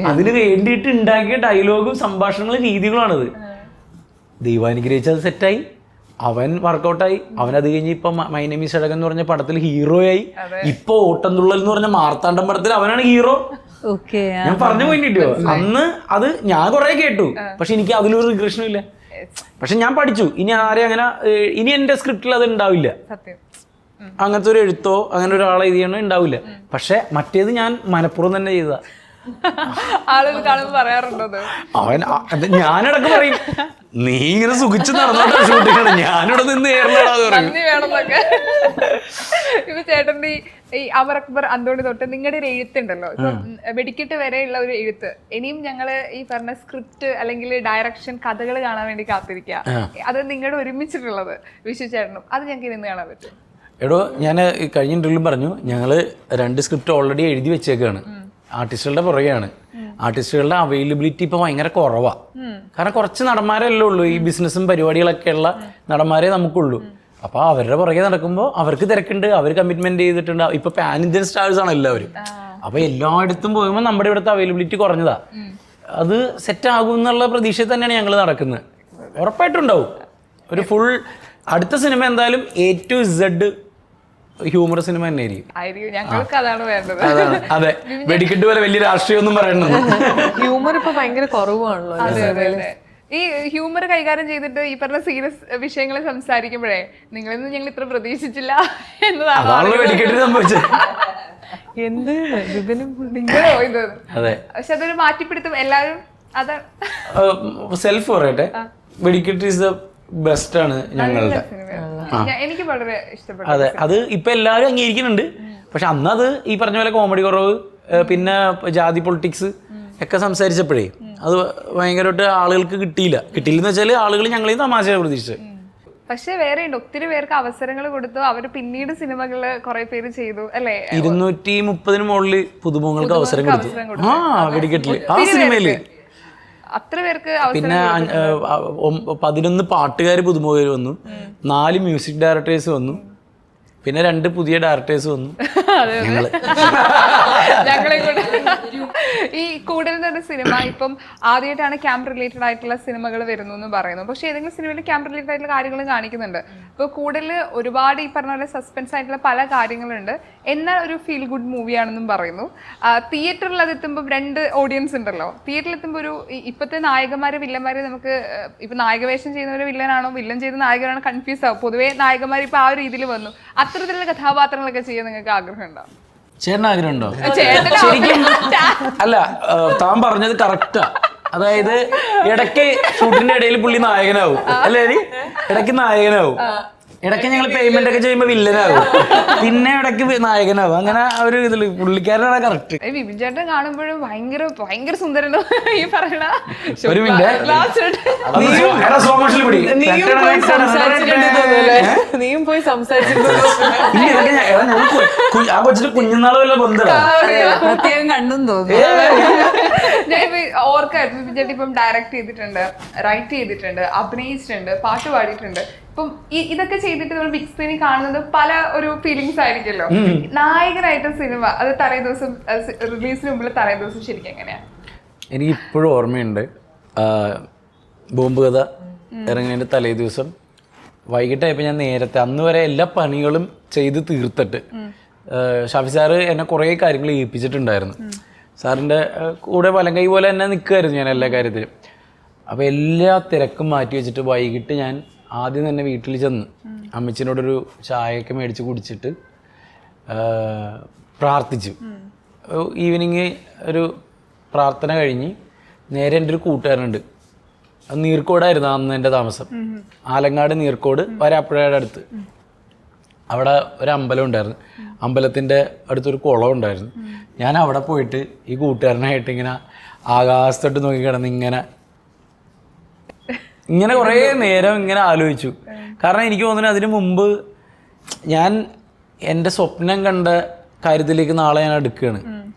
അതിന് വേണ്ടിയിട്ട് ഉണ്ടാക്കിയ ഡയലോഗും സംഭാഷണങ്ങളും രീതികളാണിത്. ദൈവാനുഗ്രഹിച്ച് അത് സെറ്റായി, അവൻ വർക്കൗട്ടായി. അവനത് കഴിഞ്ഞ് ഇപ്പൊ മൈ നെയിം ഈസ് ഷഡകൻ എന്ന് പറഞ്ഞ പടത്തിൽ ഹീറോയായി. ഇപ്പൊ ഓട്ടംതുള്ളൽ എന്ന് പറഞ്ഞ മാർത്താണ്ഡം പടത്തിൽ അവനാണ് ഹീറോ. ഞാൻ പറഞ്ഞു പോയിട്ടോ അന്ന് അത് ഞാൻ കുറെ കേട്ടു, പക്ഷെ എനിക്ക് അതിലൊരു റിഗ്രഷനും ഇല്ല. പക്ഷെ ഞാൻ പഠിച്ചു, ഇനി ആരെയും അങ്ങനെ ഇനി എന്റെ സ്ക്രിപ്റ്റിൽ അത് ഉണ്ടാവില്ല. അങ്ങനത്തെ ഒരു എഴുത്തോ അങ്ങനെ ഒരാളെ ഇത് ചെയ്യണോ ഉണ്ടാവില്ല. പക്ഷെ മറ്റേത് ഞാൻ മനഃപൂർവ്വം തന്നെ ചെയ്തതാ. ആളുകൾ കാണുമ്പോൾ പറയാറുണ്ടോ അവൻ ഞാനിടക്ക് പറയും, നീ ഇങ്ങനെ സുഖിച്ച് നടന്നോട്ടാ ഷൂട്ടിങ്ങാണ്, ഞാനിവിടെ നിന്ന് വേണമെന്നൊക്കെ. ഇപ്പൊ ചേട്ടൻ്റെ ഈ അമർ അക്ബർ അന്തോണി തൊട്ട് നിങ്ങളുടെ ഒരു എഴുത്തുണ്ടല്ലോ, ഇപ്പൊ വെടിക്കെട്ട് വരെയുള്ള ഒരു എഴുത്ത്, ഇനിയും ഞങ്ങള് ഈ പറഞ്ഞ സ്ക്രിപ്റ്റ് അല്ലെങ്കിൽ ഡയറക്ഷൻ കഥകൾ കാണാൻ വേണ്ടി കാത്തിരിക്കുക. അത് നിങ്ങളുടെ ഒരുമിച്ചിട്ടുള്ളത് വിഷു ചേട്ടനും, അത് ഞങ്ങൾക്ക് ഇന്ന് കാണാൻ പറ്റും. എടോ, ഞാൻ കഴിഞ്ഞ ഇന്റർവ്യൂലും പറഞ്ഞു, ഞങ്ങള് 2 സ്ക്രിപ്റ്റ് ഓൾറെഡി എഴുതി വെച്ചേക്കാണ്. ആർട്ടിസ്റ്റുകളുടെ പുറകെയാണ്. ആർട്ടിസ്റ്റുകളുടെ അവൈലബിലിറ്റി ഇപ്പൊ ഭയങ്കര കുറവാണ്. കാരണം കുറച്ച് നടന്മാരല്ലേ ഉള്ളൂ, ഈ ബിസിനസ്സും പരിപാടികളൊക്കെ ഉള്ള നടന്മാരെ നമുക്കുള്ളൂ. അപ്പൊ അവരുടെ പുറകെ നടക്കുമ്പോൾ അവർക്ക് തിരക്കുണ്ട്, അവർ കമ്മിറ്റ്മെന്റ് ചെയ്തിട്ടുണ്ട്. ഇപ്പൊ പാൻ ഇന്ത്യൻ സ്റ്റാർസ് ആണ് എല്ലാവരും. അപ്പൊ എല്ലായിടത്തും പോകുമ്പോൾ നമ്മുടെ ഇവിടുത്തെ അവൈലബിലിറ്റി കുറഞ്ഞതാ. അത് സെറ്റ് ആകും എന്നുള്ള പ്രതീക്ഷയിൽ തന്നെയാണ് ഞങ്ങൾ നടക്കുന്നത്. ഉറപ്പായിട്ടുണ്ടാവും ഒരു ഫുൾ അടുത്ത സിനിമ എന്തായാലും A to Z humour cinema തന്നെ ആയിരിക്കും. ഞങ്ങൾക്ക് അതാണ് വേണ്ടത്. അതെ, വെടിക്കെട്ട് പോലെ വലിയ രാഷ്ട്രീയമൊന്നും പറയണത്. ഹ്യൂമർ ഇപ്പൊ ഭയങ്കര കുറവാണല്ലോ. ഈ ഹ്യൂമർ കൈകാര്യം ചെയ്തിട്ട് ഈ പറഞ്ഞ സീരിയസ് വിഷയങ്ങൾ സംസാരിക്കുമ്പോഴേ നിങ്ങളൊന്നും ഞങ്ങൾ ഇത്ര പ്രതീക്ഷിച്ചില്ല എന്നതാണ് വെടിക്കെട്ട് സംഭവിച്ചത്. എന്ത് പക്ഷെ അതൊരു മാറ്റിപ്പിടുത്തം എല്ലാവരും അതാണ്. സെൽഫ് പറയട്ടെ, വെടിക്കെട്ട് ഈസ് ദ ബെസ്റ്റ് ആണ് ഞങ്ങളുടെ. എനിക്ക് വളരെ ഇഷ്ടപ്പെട്ടു. അതെ, അത് ഇപ്പൊ എല്ലാവരും അംഗീകരിക്കുന്നുണ്ട്. പക്ഷെ അന്ന് അത് ഈ പറഞ്ഞ പോലെ കോമഡി കുറവ്, പിന്നെ പൊളിറ്റിക്സ് ഒക്കെ സംസാരിച്ചപ്പോഴേ അത് ഭയങ്കരമായിട്ട് ആളുകൾക്ക് കിട്ടിയില്ലെന്ന് വെച്ചാൽ ആളുകൾ ഞങ്ങളീ തമാശ പ്രതീക്ഷിച്ചത്. പക്ഷെ വേറെ ഉണ്ട്, ഒത്തിരി പേർക്ക് അവസരങ്ങൾ കൊടുത്തു. അവർ പിന്നീട് സിനിമകള് കുറെ പേര് ചെയ്തു അല്ലേ. 230 മുകളിൽ പുതുമുഖങ്ങൾക്ക് അവസരം കൊടുത്തു. വെടിക്കെട്ടില് ആ സിനിമയില് അത്ര പേർക്ക്. പിന്നെ 11 പാട്ടുകാർ പുതുമുഖർ വന്നു, 4 മ്യൂസിക് ഡയറക്ടേഴ്സ് വന്നു, പിന്നെ 2 പുതിയ ഡയറക്ടേഴ്സ് വന്നു. ഞങ്ങളെ ഈ കൂടുതൽ തന്നെ സിനിമ ഇപ്പം ആദ്യമായിട്ടാണ് ക്യാമ്പ് റിലേറ്റഡ് ആയിട്ടുള്ള സിനിമകൾ വരുന്നു എന്ന് പറയുന്നു. പക്ഷെ ഏതെങ്കിലും സിനിമയിൽ ക്യാമ്പ് റിലേറ്റഡ് ആയിട്ടുള്ള കാര്യങ്ങളും കാണിക്കുന്നുണ്ട്. ഇപ്പോൾ കൂടുതൽ ഒരുപാട് ഈ പറഞ്ഞ പോലെ സസ്പെൻസ് ആയിട്ടുള്ള പല കാര്യങ്ങളുണ്ട്. എന്നാൽ ഒരു ഫീൽ ഗുഡ് മൂവിയാണെന്നും പറയുന്നു. തിയേറ്ററിൽ അത് എത്തുമ്പോൾ 2 ഓഡിയൻസ് ഉണ്ടല്ലോ. തിയേറ്ററിൽ എത്തുമ്പോൾ ഒരു ഇപ്പോഴത്തെ നായകന്മാരെ വില്ലന്മാരെ നമുക്ക് ഇപ്പം നായകവേഷം ചെയ്യുന്നവരെ വില്ലനാണോ വില്ലൻ ചെയ്ത നായകനാണോ കൺഫ്യൂസ് ആവും. പൊതുവേ നായകന്മാർ ഇപ്പം ആ ഒരു രീതിയിൽ വന്നു. അത്തരത്തിലുള്ള കഥാപാത്രങ്ങളൊക്കെ ചെയ്യാൻ നിങ്ങൾക്ക് ആഗ്രഹം ഉണ്ടോ? ചേട്ടന് ആഗ്രഹം ഉണ്ടോ? ശരിക്കും അല്ല, താൻ പറഞ്ഞത് കറക്റ്റാ. അതായത് ഇടയ്ക്ക് ഷൂട്ടിന്റെ ഇടയിൽ പുള്ളി നായകനാവും അല്ലേ, ഇടയ്ക്ക് നായകനാവും, ഇടയ്ക്ക് ഞങ്ങൾ പേയ്മെന്റ് ഒക്കെ ചെയ്യുമ്പോൾ വില്ലനാകും, പിന്നെ ഇടയ്ക്ക് നായകനാവും. അങ്ങനെ ഒരു ഇതില് പുള്ളിക്കാരനാണ് കറക്റ്റ്. വിപിൻ ചേട്ടൻ കാണുമ്പോഴും ഭയങ്കര ഭയങ്കര സുന്ദരനോ ഈ പറയണ. ഒരു മിനിറ്റ്, നീയും പോയി സംസാരിച്ചിട്ട് ആ കൊച്ചിന് കുഞ്ഞുനാള് വല്ല ബന്ധം പ്രത്യേകം കണ്ടെന്ന് തോന്നുന്നു. ഓർക്കായിരുന്നു ബിപിൻ ചേട്ടൻ ഇപ്പം ഡയറക്റ്റ് ചെയ്തിട്ടുണ്ട്, റൈറ്റ് ചെയ്തിട്ടുണ്ട്, അഭിനയിച്ചിട്ടുണ്ട്, പാട്ട് പാടിയിട്ടുണ്ട്. ഇപ്പം ഇതൊക്കെ ചെയ്തിട്ട് നമ്മൾ ബിഗ് സ്ക്രീനിൽ കാണുന്നത് പല ഒരു ഫീലിങ്സ് ആയിരിക്കുമല്ലോ. നായകനായിട്ട് സിനിമ അത് തലേ ദിവസം റിലീസിന് മുമ്പിൽ തലേ ദിവസം ശരിക്കും എങ്ങനെയാണ്? എനിക്ക് ഇപ്പോഴും ഓർമ്മയുണ്ട്, ബോംബ് കഥ ഇറങ്ങുന്നതിൻ്റെ തലേ ദിവസം വൈകിട്ടായപ്പോൾ ഞാൻ നേരത്തെ അന്ന് വരെ എല്ലാ പണികളും ചെയ്ത് തീർത്തിട്ട് ഷാഫി സാറ് എന്നെ കുറേ കാര്യങ്ങൾ ഏൽപ്പിച്ചിട്ടുണ്ടായിരുന്നു. സാറിൻ്റെ കൂടെ വലം കൈ പോലെ തന്നെ നിൽക്കുമായിരുന്നു ഞാൻ എല്ലാ കാര്യത്തിലും. അപ്പോൾ എല്ലാ തിരക്കും മാറ്റി വെച്ചിട്ട് വൈകിട്ട് ഞാൻ ആദ്യം തന്നെ വീട്ടിൽ ചെന്ന് അമ്മച്ചിനോടൊരു ചായയൊക്കെ മേടിച്ച് കുടിച്ചിട്ട് പ്രാർത്ഥിച്ചു. ഈവനിങ് ഒരു പ്രാർത്ഥന കഴിഞ്ഞ് നേരെ എൻ്റെ ഒരു കൂട്ടുകാരനുണ്ട്, അത് നീർക്കോടായിരുന്നു അന്ന് എൻ്റെ താമസം, ആലങ്ങാട് നീർക്കോട് വരാപ്പുഴയുടെ അടുത്ത്. അവിടെ ഒരു അമ്പലം ഉണ്ടായിരുന്നു, അമ്പലത്തിൻ്റെ അടുത്തൊരു കുളം ഉണ്ടായിരുന്നു. ഞാൻ അവിടെ പോയിട്ട് ഈ കൂട്ടുകാരനായിട്ട് ഇങ്ങനെ ആകാശത്തോട്ട് നോക്കി കിടന്ന് ഇങ്ങനെ കുറേ നേരം ഇങ്ങനെ ആലോചിച്ചു. കാരണം എനിക്ക് തോന്നുന്നു അതിന് മുമ്പ് ഞാൻ എൻ്റെ സ്വപ്നം കണ്ട കാര്യത്തിലേക്ക് നാളെ ഞാൻ എടുക്കുകയാണ്.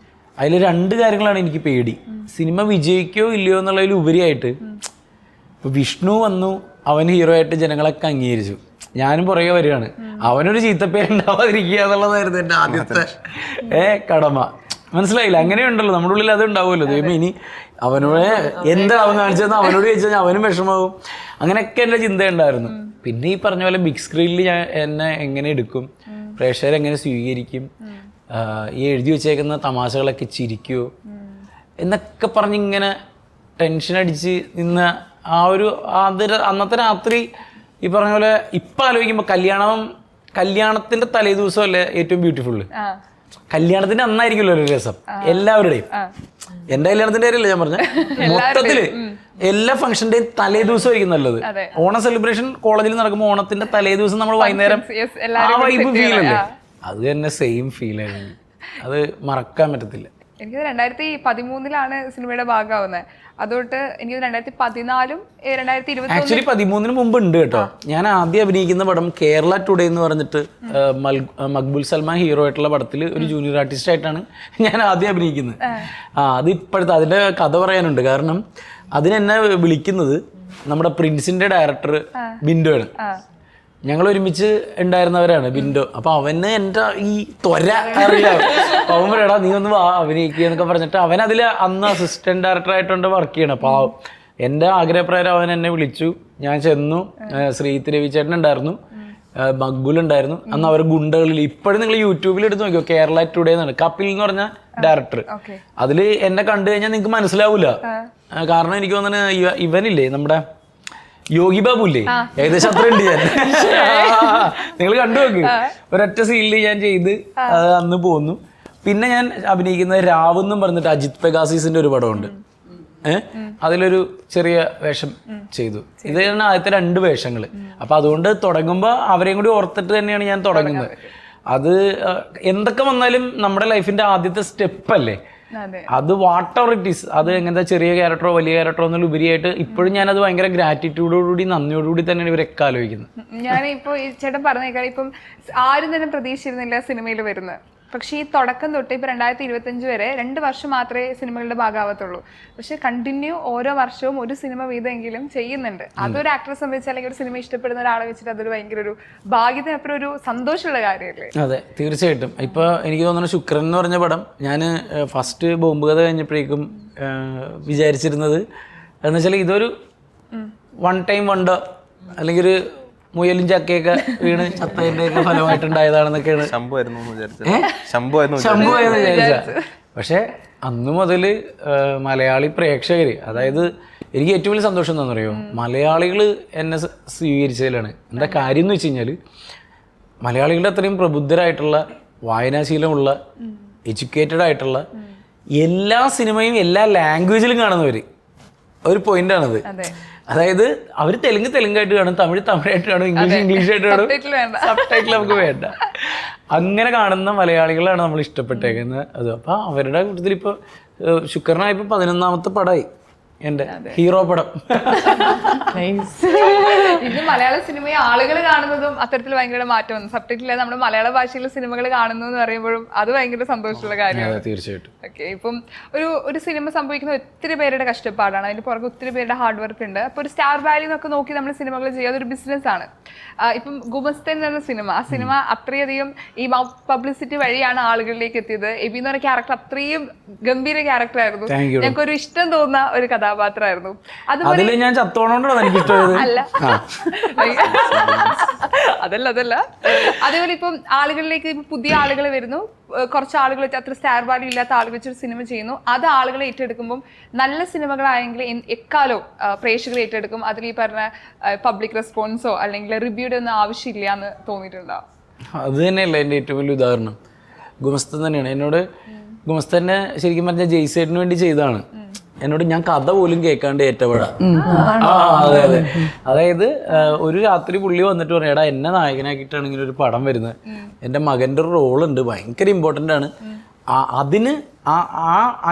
അതിൽ 2 കാര്യങ്ങളാണ് എനിക്ക് പേടി. സിനിമ വിജയിക്കോ ഇല്ലയോ എന്നുള്ളതിൽ ഉപരിയായിട്ട് ഇപ്പോൾ വിഷ്ണു വന്നു, അവൻ ഹീറോ ആയിട്ട് ജനങ്ങളൊക്കെ അംഗീകരിച്ചു, ഞാനും പുറകെ വരികയാണ്. അവനൊരു ചീത്തപ്പേരുണ്ടാവാതിരിക്കുക എന്നുള്ളതായിരുന്നു എൻ്റെ ആദ്യത്തെ കടമ. മനസ്സിലായില്ല? അങ്ങനെയുണ്ടല്ലോ നമ്മുടെ ഉള്ളിൽ, അത് ഉണ്ടാവുമല്ലോ. ദൈവം ഇനി അവനോട് എന്താ അവൻ കാണിച്ചതെന്ന് അവനോട് ചോദിച്ചാൽ അവനും വിഷമാവും. അങ്ങനെയൊക്കെ എൻ്റെ ചിന്തയുണ്ടായിരുന്നു. പിന്നെ ഈ പറഞ്ഞ പോലെ ബിഗ് സ്ക്രീനിൽ ഞാൻ എന്നെ എങ്ങനെ എടുക്കും, പ്രേക്ഷകരെങ്ങനെ സ്വീകരിക്കും, ഈ എഴുതി വെച്ചേക്കുന്ന തമാശകളൊക്കെ ചിരിക്കുമോ എന്നൊക്കെ പറഞ്ഞിങ്ങനെ ടെൻഷൻ അടിച്ച് നിന്ന ആ ഒരു അന്നത്തെ രാത്രി ഈ പറഞ്ഞ പോലെ ഇപ്പം ആലോചിക്കുമ്പോൾ കല്യാണത്തിൻ്റെ തലേ ദിവസമല്ലേ ഏറ്റവും ബ്യൂട്ടിഫുള്ള്. കല്യാണത്തിന്റെ അന്നായിരിക്കുമല്ലോ ഒരു രസം എല്ലാവരുടെയും. എന്റെ കല്യാണത്തിന്റെ കാര്യമല്ല ഞാൻ പറഞ്ഞ, മൊത്തത്തില് എല്ലാ ഫംഗ്ഷന്റെയും തലേ ദിവസം ആയിരിക്കും നല്ലത്. ഓണം സെലിബ്രേഷൻ കോളേജിൽ നടക്കുമ്പോൾ ഓണത്തിന്റെ തലേ ദിവസം നമ്മൾ വൈകുന്നേരം ആ വൈബ് ഫീൽ അല്ലേ, അത് തന്നെ സെയിം ഫീൽ ആയിരുന്നു. അത് മറക്കാൻ പറ്റത്തില്ല. എനിക്ക് 2013 സിനിമയുടെ ഭാഗമാവുന്നത്. അതുകൊണ്ട് എനിക്ക് 2014 2021 ആക്ച്വലി 13 മുമ്പ് ഉണ്ട് കേട്ടോ. ഞാൻ ആദ്യം അഭിനയിക്കുന്ന പടം കേരള ടുഡേ എന്ന് പറഞ്ഞിട്ട് മക്ബുൽ സൽമാൻ ഹീറോ ആയിട്ടുള്ള പടത്തിൽ ഒരു ജൂനിയർ ആർട്ടിസ്റ്റ് ആയിട്ടാണ് ഞാൻ ആദ്യം അഭിനയിക്കുന്നത്. അത് ഇപ്പോഴത്തെ അതിൻ്റെ കഥ പറയാനുണ്ട്. കാരണം അതിനെന്നെ വിളിക്കുന്നത് നമ്മുടെ പ്രിൻസിന്റെ ഡയറക്ടർ ബിൻഡോയാണ്. ഞങ്ങൾ ഒരുമിച്ച് ഉണ്ടായിരുന്നവരാണ് ബിൻഡോ. അപ്പൊ അവന് എൻ്റെ ഈ ത്വര അറിയാം. അവൻ പറയടാ നീ ഒന്ന് അഭിനയിക്കുക എന്നൊക്കെ പറഞ്ഞിട്ട് അവൻ അതിൽ അന്ന് അസിസ്റ്റന്റ് ഡയറക്ടർ ആയിട്ടുണ്ട് വർക്ക് ചെയ്യണം. അപ്പോൾ എൻ്റെ ആഗ്രഹപ്രകാരം അവൻ എന്നെ വിളിച്ചു. ഞാൻ ചെന്നു. ശ്രീത്ത് രവിചേട്ടൻ ഉണ്ടായിരുന്നു, മക്ബുൽ ഉണ്ടായിരുന്നു. അന്ന് അവർ ഗുണ്ടകളിൽ, ഇപ്പോഴും നിങ്ങൾ യൂട്യൂബിൽ എടുത്ത് നോക്കിയോ, കേരള ടുഡേ എന്നാണ്, കപിൽ എന്ന് പറഞ്ഞ ഡയറക്ടർ. അതിൽ എന്നെ കണ്ടു കഴിഞ്ഞാൽ നിങ്ങൾക്ക് മനസ്സിലാവൂല. കാരണം എനിക്ക് തോന്നുന്നു ഇവനില്ലേ നമ്മുടെ യോഗി ബാബു ഇല്ലേ, ഏകദേശം അത്ര ഉണ്ട് ഞാൻ. നിങ്ങൾ കണ്ടു നോക്ക്. ഒരൊറ്റ സീനിൽ ഞാൻ ചെയ്ത് അന്ന് പോന്നു. പിന്നെ ഞാൻ അഭിനയിക്കുന്നത് രാവ് എന്നും പറഞ്ഞിട്ട് അജിത് പെഗാസിന്റെ ഒരു പടമുണ്ട്. അതിലൊരു ചെറിയ വേഷം ചെയ്തു. ഇതാണ് ആദ്യത്തെ 2 വേഷങ്ങൾ. അപ്പൊ അതുകൊണ്ട് തുടങ്ങുമ്പോൾ അവരെയും കൂടി ഓർത്തിട്ട് തന്നെയാണ് ഞാൻ തുടങ്ങുന്നത്. അത് എന്തൊക്കെ വന്നാലും നമ്മുടെ ലൈഫിന്റെ ആദ്യത്തെ സ്റ്റെപ്പ് അല്ലേ അത്, വാട്ട് എവർ ഇറ്റ് ഈസ്. അത് എങ്ങനത്തെ ചെറിയ ക്യാരക്ടറോ വലിയ ക്യാരക്ടറോ എന്നുള്ള ഉപരിയായിട്ട് ഇപ്പോഴും ഞാനത് ഭയങ്കര ഗ്രാറ്റിറ്റ്യൂഡോടുകൂടി നന്ദിയോടുകൂടി തന്നെയാണ് ഇവരൊക്കെ ആലോചിക്കുന്നത്. ഞാൻ ഇപ്പോൾ ഈ ചേട്ടൻ പറഞ്ഞേക്കാൾ ഇപ്പം ആരും തന്നെ പ്രതീക്ഷിച്ചിരുന്നില്ല സിനിമയിൽ വരുന്നത്. പക്ഷേ ഈ തുടക്കം തൊട്ട് ഇപ്പോൾ 2025 വരെ 2 വർഷം മാത്രമേ സിനിമകളുടെ ഭാഗമാവത്തുള്ളൂ. പക്ഷെ കണ്ടിന്യൂ ഓരോ വർഷവും ഒരു സിനിമ വീതമെങ്കിലും ചെയ്യുന്നുണ്ട്. അതൊരു ആക്ടറെ സംബന്ധിച്ച് അല്ലെങ്കിൽ ഒരു സിനിമ ഇഷ്ടപ്പെടുന്ന ഒരാളെ വെച്ചിട്ട് അതൊരു ഭയങ്കര ഒരു ഭാഗ്യത്തിനപ്പുറം ഒരു സന്തോഷമുള്ള കാര്യമല്ലേ? അതെ, തീർച്ചയായിട്ടും. ഇപ്പോൾ എനിക്ക് തോന്നുന്നു ശുക്രൻ എന്ന് പറഞ്ഞ പടം ഞാൻ ഫസ്റ്റ് ബോംബ് കഥ കഴിഞ്ഞപ്പോഴേക്കും വിചാരിച്ചിരുന്നത് എന്ന് വെച്ചാൽ ഇതൊരു വൺ ടൈം വണ്ടർ, അല്ലെങ്കിൽ ഒരു മുയലും ചക്കയൊക്കെ വീണ് ചത്തതിൻ്റെയൊക്കെ ഫലമായിട്ടുണ്ടായതാണെന്നൊക്കെയാണ് ശംഭു എന്ന് വിചാരിച്ച. പക്ഷെ അന്ന് മുതൽ മലയാളി പ്രേക്ഷകർ, അതായത് എനിക്ക് ഏറ്റവും വലിയ സന്തോഷം എന്താണെന്ന് അറിയോ, മലയാളികൾ എന്നെ സ്വീകരിച്ചതിലാണ്. എന്താ കാര്യം എന്ന് വെച്ച് കഴിഞ്ഞാൽ മലയാളികളുടെ അത്രയും പ്രബുദ്ധരായിട്ടുള്ള, വായനാശീലമുള്ള, എഡ്യൂക്കേറ്റഡ് ആയിട്ടുള്ള, എല്ലാ സിനിമയും എല്ലാ ലാംഗ്വേജിലും കാണുന്നവർ. ഒരു പോയിന്റാണത്. അതായത് അവർ തെലുങ്കായിട്ട് കാണും, തമിഴായിട്ട് കാണും, ഇംഗ്ലീഷായിട്ട് കാണും, സബ്ടൈറ്റിൽ നമുക്ക് വേണ്ട. അങ്ങനെ കാണുന്ന മലയാളികളാണ് നമ്മൾ ഇഷ്ടപ്പെട്ടേക്കുന്നത്. അത് അപ്പോൾ അവരുടെ കൂട്ടത്തിൽ ഇപ്പോൾ ശുക്രനായപ്പോൾ 11ാമത്തെ പടമായി. എൻ്റെ ഹീറോ പടം. ഇന്ന് മലയാള സിനിമയെ ആളുകൾ കാണുന്നതും അത്തരത്തിൽ ഭയങ്കര മാറ്റം വന്നു. സബ്ടൈറ്റില്ലാതെ നമ്മുടെ മലയാള ഭാഷയിലെ സിനിമകൾ കാണുന്നു എന്ന് പറയുമ്പോഴും അത് ഭയങ്കര സന്തോഷമുള്ള കാര്യമാണ്. തീർച്ചയായിട്ടും. ഓക്കെ, ഇപ്പം ഒരു സിനിമ സംഭവിക്കുന്ന ഒത്തിരി പേരുടെ കഷ്ടപ്പാടാണ്, അതിന് പുറകെ ഒത്തിരി പേരുടെ ഹാർഡ് വർക്ക് ഉണ്ട്. അപ്പോൾ ഒരു സ്റ്റാർ വാല്യൂ എന്നൊക്കെ നോക്കി നമ്മൾ സിനിമകൾ ചെയ്യുക, അതൊരു ബിസിനസ്സാണ്. ഇപ്പം ഗുമസ്തൻ എന്ന സിനിമ, ആ സിനിമ അത്രയധികം ഈ പബ്ലിസിറ്റി വഴിയാണ് ആളുകളിലേക്ക് എത്തിയത്. എബി എന്ന് പറഞ്ഞ ക്യാരക്ടർ അത്രയും ഗംഭീര ക്യാരക്ടർ ആയിരുന്നു, ഞങ്ങൾക്ക് ഒരു ഇഷ്ടം തോന്നുന്ന ഒരു കഥാപാത്രമായിരുന്നു. അതുപോലെ ഞാൻ ചത്തോണോണ്ടാണ് എനിക്ക് ഇഷ്ടമായത്. അല്ല അതല്ല അതേപോലെ ഇപ്പം ആളുകളിലേക്ക് ഇപ്പം പുതിയ ആളുകൾ വരുന്നു, കുറച്ച് ആളുകൾ അത്ര സ്റ്റാർ വാല്യൂ ഇല്ലാത്ത ആളുകൾ വെച്ചൊരു സിനിമ ചെയ്യുന്നു, അത് ആളുകൾ ഏറ്റെടുക്കുമ്പം നല്ല സിനിമകളായെങ്കിൽ എക്കാലോ പ്രേക്ഷകർ ഏറ്റെടുക്കും. അതിൽ ഈ പറഞ്ഞ പബ്ലിക് റെസ്പോൺസോ അല്ലെങ്കിൽ റിവ്യൂടെ ഒന്നും ആവശ്യമില്ല എന്ന് തോന്നിയിട്ടുണ്ടോ? അത് തന്നെയല്ല എൻ്റെ ഏറ്റവും വലിയ ഉദാഹരണം. ഗുമസ്തൻ തന്നെയാണ്. എന്നോട് ഗുമസ്തന്നെ ശരിക്കും പറഞ്ഞാൽ ജയ്സേട്ടിന് വേണ്ടി ചെയ്തതാണ്. എന്നോട് ഞാൻ കഥ പോലും കേൾക്കാണ്ട് ഏറ്റപ്പെടാം. അതെ അതെ. അതായത് ഒരു രാത്രി പുള്ളി വന്നിട്ട് പറയാം, എടാ എന്നെ നായകനാക്കിയിട്ടാണ് ഇങ്ങനെ ഒരു പടം വരുന്നത്, എൻ്റെ മകൻ്റെ ഒരു റോളുണ്ട്, ഭയങ്കര ഇമ്പോർട്ടൻ്റ് ആണ്, അതിന്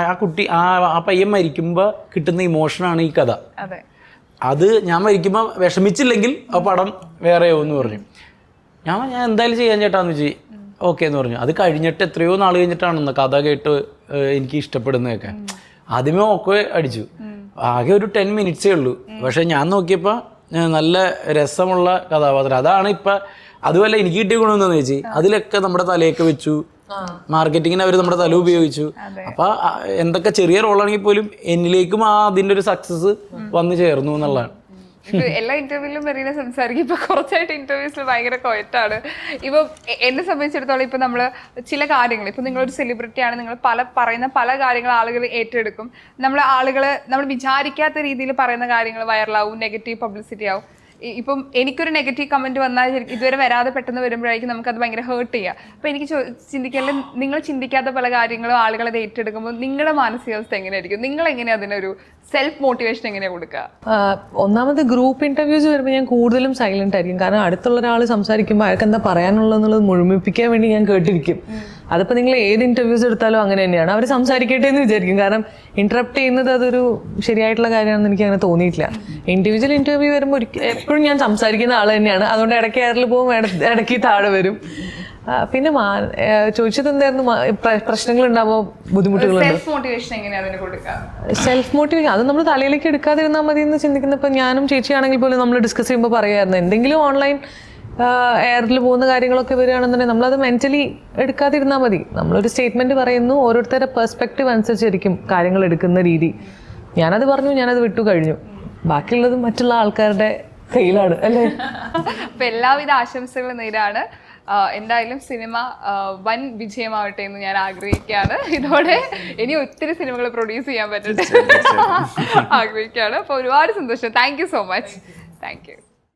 ആ കുട്ടി ആ പയ്യൻ മരിക്കുമ്പോൾ കിട്ടുന്ന ഇമോഷനാണ് ഈ കഥ. അത് ഞാൻ മരിക്കുമ്പോൾ വിഷമിച്ചില്ലെങ്കിൽ ആ പടം വേറെയോ എന്ന് പറഞ്ഞു. ഞാൻ എന്തായാലും ചെയ്യാൻ ചേട്ടാന്ന് വെച്ച് ഓക്കെ എന്ന് പറഞ്ഞു. അത് കഴിഞ്ഞിട്ട് എത്രയോ നാൾ കഴിഞ്ഞിട്ടാണെന്ന് കഥ കേട്ട് എനിക്ക് ഇഷ്ടപ്പെടുന്നതൊക്കെ. ആദ്യമേ ഒക്കെ അടിച്ചു, ആകെ ഒരു 10 മിനിറ്റ്സേ ഉള്ളൂ. പക്ഷെ ഞാൻ നോക്കിയപ്പോൾ നല്ല രസമുള്ള കഥാപാത്രം. അതാണ് ഇപ്പം. അതുപോലെ എനിക്ക് കിട്ടിയ ഗുണമെന്ന് വെച്ച് അതിലൊക്കെ നമ്മുടെ തലയൊക്കെ വെച്ചു, മാർക്കറ്റിങ്ങിന് അവർ നമ്മുടെ തല ഉപയോഗിച്ചു. അപ്പൊ എന്തൊക്കെ ചെറിയ റോളാണെങ്കിൽ പോലും എന്നിലേക്കും അതിൻ്റെ ഒരു സക്സസ് വന്നു ചേർന്നു എന്നുള്ളതാണ്. എല്ലാ ഇന്റർവ്യൂവിലും മെറീന സംസാരിക്കും. ഇപ്പൊ കുറച്ചായിട്ട് ഇന്റർവ്യൂസിൽ ഭയങ്കര കൊയറ്റാണ്. ഇപ്പൊ എന്നെ സംബന്ധിച്ചിടത്തോളം ഇപ്പൊ നമ്മള് ചില കാര്യങ്ങൾ, ഇപ്പൊ നിങ്ങളൊരു സെലിബ്രിറ്റി ആണ്, നിങ്ങൾ പറയുന്ന പല കാര്യങ്ങൾ ആളുകൾ ഏറ്റെടുക്കും. നമ്മൾ വിചാരിക്കാത്ത രീതിയിൽ പറയുന്ന കാര്യങ്ങൾ വൈറലാവും, നെഗറ്റീവ് പബ്ലിസിറ്റി ആവും. ഇപ്പം എനിക്കൊരു നെഗറ്റീവ് കമന്റ് വന്നാൽ ഇതുവരെ വരാതെ പെട്ടെന്ന് വരുമ്പോഴായിരിക്കും നമുക്കത് ഭയങ്കര ഹേർട്ട് ചെയ്യുക. അപ്പോൾ എനിക്ക് ചിന്തിക്കാൻ, നിങ്ങൾ ചിന്തിക്കാത്ത പല കാര്യങ്ങളും ആളുകൾ അത് ഏറ്റെടുക്കുമ്പോൾ നിങ്ങളുടെ മാനസികാവസ്ഥ എങ്ങനെയായിരിക്കും? നിങ്ങൾ എങ്ങനെയാണ് അതിനൊരു സെൽഫ് മോട്ടിവേഷൻ എങ്ങനെയാണ് കൊടുക്കുക? ഒന്നാമത് ഗ്രൂപ്പ് ഇന്റർവ്യൂസ് വരുമ്പോൾ ഞാൻ കൂടുതലും സൈലന്റ് ആയിരിക്കും. കാരണം അടുത്തുള്ള ഒരാൾ സംസാരിക്കുമ്പോൾ അയാൾക്ക് എന്താ പറയാനുള്ളതെന്നുള്ളത് മുഴുമിപ്പിക്കാൻ വേണ്ടി ഞാൻ കേട്ടിരിക്കും. അതിപ്പോൾ നിങ്ങൾ ഏത് ഇന്റർവ്യൂസ് എടുത്താലും അങ്ങനെ തന്നെയാണ്. അവർ സംസാരിക്കട്ടെ എന്ന് വിചാരിക്കും. കാരണം ഇന്ററപ്റ്റ് ചെയ്യുന്നത് അതൊരു ശരിയായിട്ടുള്ള കാര്യമാണെന്ന് എനിക്ക് അങ്ങനെ തോന്നിയിട്ടില്ല. ഇൻഡിവിജ്വൽ ഇന്റർവ്യൂ വരുമ്പോൾ എപ്പോഴും ഞാൻ സംസാരിക്കുന്ന ആൾ തന്നെയാണ്. അതുകൊണ്ട് ഇടയ്ക്ക് എയറിൽ പോകും, ഇടയ്ക്ക് താഴെ വരും. പിന്നെ ചോദിച്ചത് എന്തായിരുന്നു, പ്രശ്നങ്ങൾ ഉണ്ടാവുമ്പോൾ ബുദ്ധിമുട്ടുകളുണ്ട്. സെൽഫ് മോട്ടിവേഷൻ അത് നമ്മൾ തലയിലേക്ക് എടുക്കാതിരുന്നാൽ മതി എന്ന് ചിന്തിക്കുന്നപ്പോൾ ഞാനും ചേച്ചിയാണെങ്കിൽ പോലും നമ്മൾ ഡിസ്കസ് ചെയ്യുമ്പോൾ പറയായിരുന്നു, എന്തെങ്കിലും ഓൺലൈൻ എയറിൽ പോകുന്ന കാര്യങ്ങളൊക്കെ വരികയാണെന്നുണ്ടെങ്കിൽ നമ്മളത് മെന്റലി എടുക്കാതിരുന്നാൽ മതി. നമ്മളൊരു സ്റ്റേറ്റ്മെന്റ് പറയുന്നു, ഓരോരുത്തരുടെ പെർസ്പെക്റ്റീവ് അനുസരിച്ചായിരിക്കും കാര്യങ്ങൾ എടുക്കുന്ന രീതി. ഞാനത് പറഞ്ഞു, ഞാനത് വിട്ടു കഴിഞ്ഞു. ബാക്കിയുള്ളത് മറ്റുള്ള ആൾക്കാരുടെ കയ്യിലാണ്, അല്ലേ? അപ്പൊ എല്ലാവിധ ആശംസകളും നേരാണ്. എന്തായാലും സിനിമ വൻ വിജയമാവട്ടെ എന്ന് ഞാൻ ആഗ്രഹിക്കുകയാണ്. ഇതോടെ ഇനി ഒത്തിരി സിനിമകൾ പ്രൊഡ്യൂസ് ചെയ്യാൻ പറ്റട്ടെ ആഗ്രഹിക്കുകയാണ്. അപ്പോൾ ഒരുപാട് സന്തോഷം. Thank you so much. Thank you.